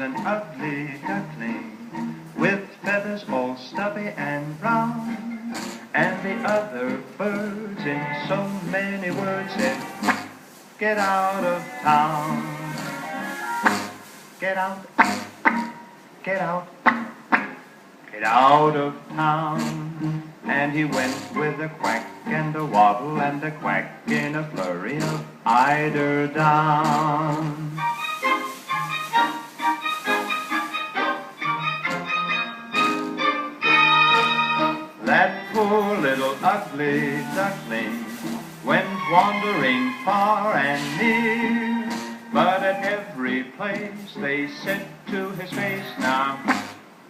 an ugly duckling with feathers all stubby and brown, and the other birds in so many words said, "Get out of town, get out, get out, get out of town." And he went with a quack and a waddle and a quack in a flurry of eider down. That poor little ugly duckling went wandering far and near, but at every place they said to his face, "Now,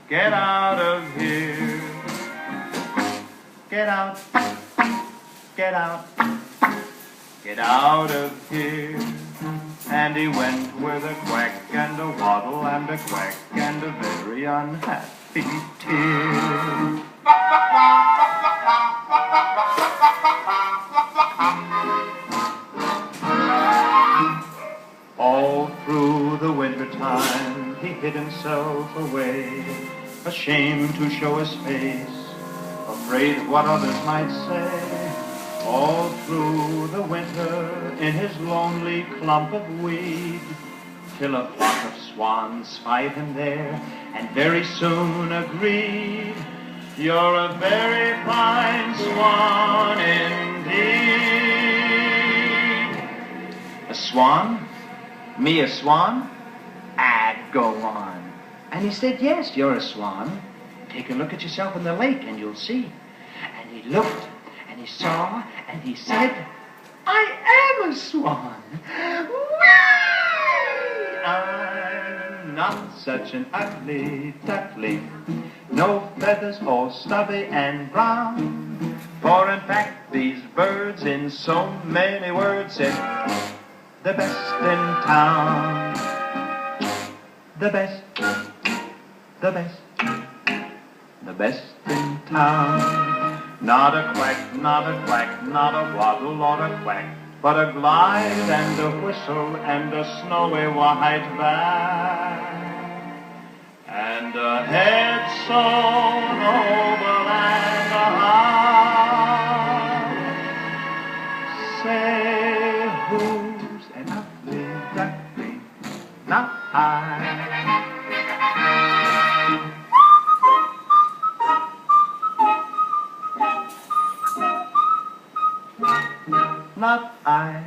get out of here. Get out, get out, get out of here." And he went with a quack and a waddle and a quack and a very unhappy tear. All through the winter time he hid himself away, ashamed to show his face, afraid of what others might say. All through the winter in his lonely clump of weed, till a flock of swans spied him there and very soon agreed, "You're a very fine swan indeed." A swan? Me a swan? Ah, go on. And he said, "Yes, you're a swan. Take a look at yourself in the lake and you'll see." And he looked and he saw and he said, "I am a swan. Whee! I'm not such an ugly duckling, no feathers all stubby and brown. For in fact these birds in so many words said, the best in town, the best, the best, the best in town." Not a quack, not a quack, not a waddle or a quack, but a glide and a whistle and a snowy white back, and a head so noble and a heart. Say, who's an ugly duckling? Not I. Not I.